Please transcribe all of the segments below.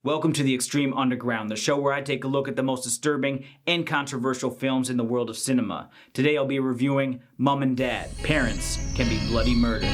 Welcome to the Extreme Underground, the show where I take a look at the most disturbing and controversial films in the world of cinema. Today I'll be reviewing Mom and Dad, Parents Can Be Bloody Murder.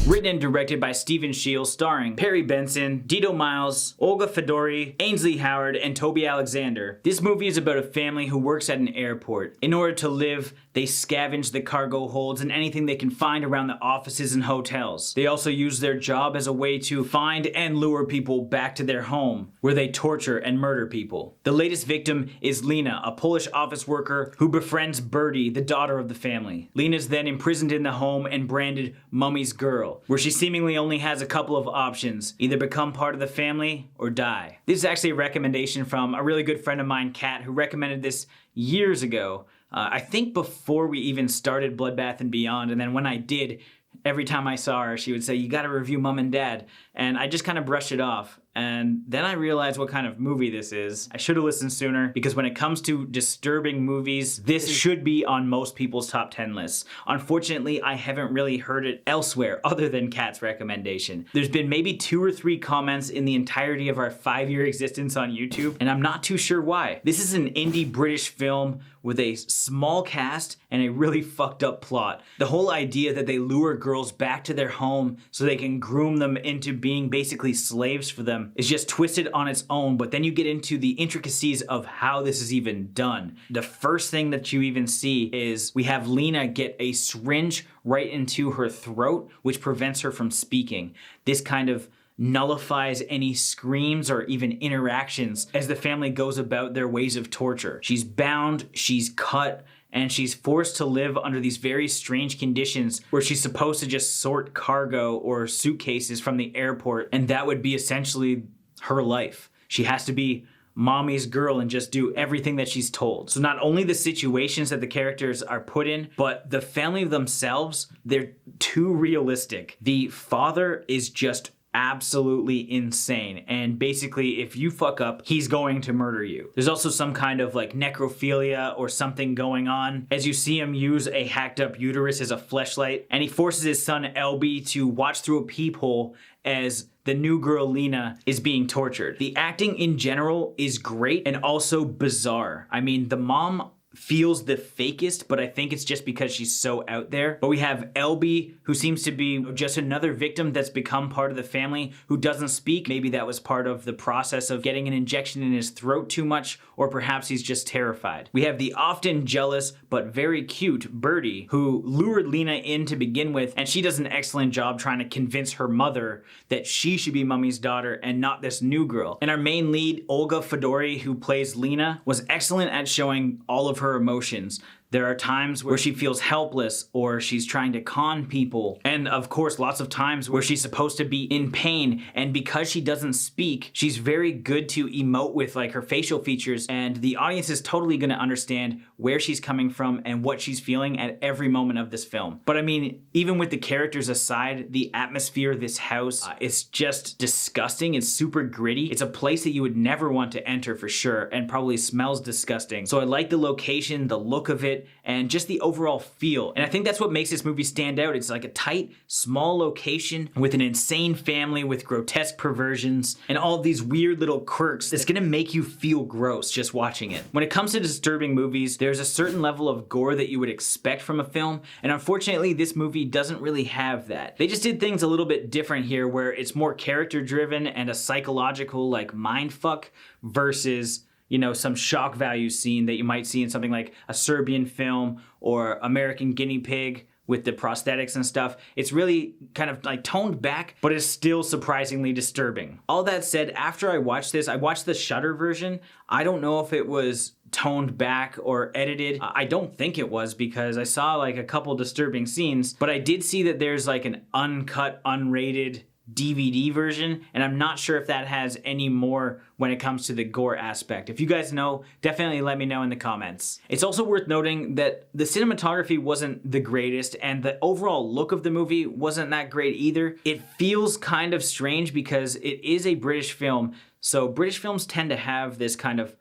Written and directed by Steven Sheil, starring Perry Benson, Dido Miles, Olga Fedori, Ainsley Howard, and Toby Alexander. This movie is about a family who works at an airport. In order to live, they scavenge the cargo holds and anything they can find around the offices and hotels. They also use their job as a way to find and lure people back to their home, where they torture and murder people. The latest victim is Lena, a Polish office worker who befriends Birdie, the daughter of the family. Lena's then imprisoned in the home and branded Mummy's Girl, where she seemingly only has a couple of options: either become part of the family or die. This is actually a recommendation from a really good friend of mine, Kat, who recommended this years ago. I think before we even started Bloodbath and Beyond, and then when I did, every time I saw her, she would say, "You gotta review Mom and Dad," and I just kind of brushed it off. And then I realized what kind of movie this is. I should have listened sooner, because when it comes to disturbing movies, this should be on most people's top 10 lists. Unfortunately, I haven't really heard it elsewhere other than Kat's recommendation. There's been maybe 2 or 3 comments in the entirety of our 5-year existence on YouTube, and I'm not too sure why. This is an indie British film with a small cast and a really fucked up plot. The whole idea that they lure girls back to their home so they can groom them into being basically slaves for them is just twisted on its own, but then you get into the intricacies of how this is even done. The first thing that you even see is we have Lena get a syringe right into her throat, which prevents her from speaking. This kind of nullifies any screams or even interactions as the family goes about their ways of torture. She's bound, she's cut, and she's forced to live under these very strange conditions where she's supposed to just sort cargo or suitcases from the airport, and that would be essentially her life. She has to be Mommy's girl and just do everything that she's told. So not only the situations that the characters are put in, but the family themselves, they're too realistic. The father is just absolutely insane, and basically if you fuck up, he's going to murder you. There's also some kind of like necrophilia or something going on as you see him use a hacked up uterus as a fleshlight, and he forces his son LB to watch through a peephole as the new girl Lena is being tortured. The acting in general is great and also bizarre. I mean, the mom feels the fakest, but I think it's just because she's so out there. But we have LB, who seems to be just another victim that's become part of the family, who doesn't speak. Maybe that was part of the process of getting an injection in his throat too much, or perhaps he's just terrified. We have the often jealous but very cute Birdie, who lured Lena in to begin with, and she does an excellent job trying to convince her mother that she should be Mummy's daughter and not this new girl. And our main lead, Olga Fedori, who plays Lena, was excellent at showing all of her emotions. There are times where she feels helpless or she's trying to con people, and of course lots of times where she's supposed to be in pain, and because she doesn't speak, she's very good to emote with like her facial features, and the audience is totally going to understand where she's coming from and what she's feeling at every moment of this film. But I mean, even with the characters aside, the atmosphere of this house is just disgusting. It's super gritty. It's a place that you would never want to enter for sure, and probably smells disgusting. So I like the location, the look of it, and just the overall feel. And I think that's what makes this movie stand out. It's like a tight, small location with an insane family with grotesque perversions and all these weird little quirks that's gonna make you feel gross just watching it. When it comes to disturbing movies, there's a certain level of gore that you would expect from a film, and unfortunately this movie doesn't really have that. They just did things a little bit different here, where it's more character driven and a psychological like mindfuck versus, you know, some shock value scene that you might see in something like a Serbian film or American Guinea Pig with the prosthetics and stuff. It's really kind of like toned back, but it's still surprisingly disturbing. All that said, after I watched this, I watched the Shudder version. I don't know if it was toned back or edited. I don't think it was, because I saw like a couple disturbing scenes, but I did see that there's like an uncut, unrated DVD version, and I'm not sure if that has any more when it comes to the gore aspect. If you guys know, definitely let me know in the comments. It's also worth noting that the cinematography wasn't the greatest, and the overall look of the movie wasn't that great either. It feels kind of strange because it is a British film, so British films tend to have this kind of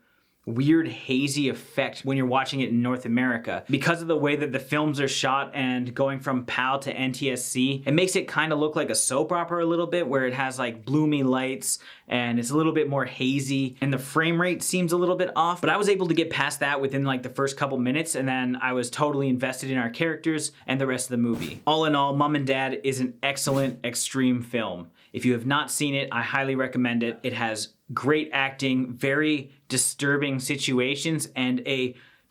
weird hazy effect when you're watching it in North America. Because of the way that the films are shot and going from PAL to NTSC, it makes it kind of look like a soap opera a little bit, where it has like bloomy lights and it's a little bit more hazy and the frame rate seems a little bit off. But I was able to get past that within like the first couple minutes, and then I was totally invested in our characters and the rest of the movie. All in all, Mom and Dad is an excellent extreme film. If you have not seen it, I highly recommend it. It has great acting, very disturbing situations, and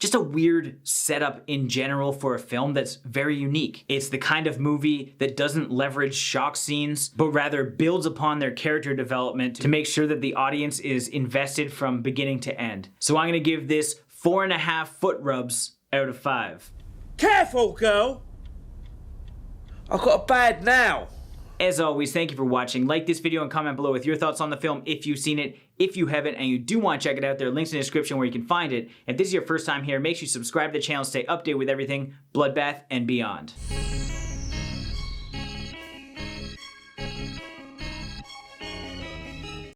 just a weird setup in general for a film that's very unique. It's the kind of movie that doesn't leverage shock scenes, but rather builds upon their character development to make sure that the audience is invested from beginning to end. So I'm gonna give this 4.5 foot rubs out of 5. Careful, girl! I've got a bad now. As always, thank you for watching. Like this video and comment below with your thoughts on the film if you've seen it. If you haven't and you do want to check it out, there are links in the description where you can find it. If this is your first time here, make sure you subscribe to the channel, stay updated with everything Bloodbath and beyond.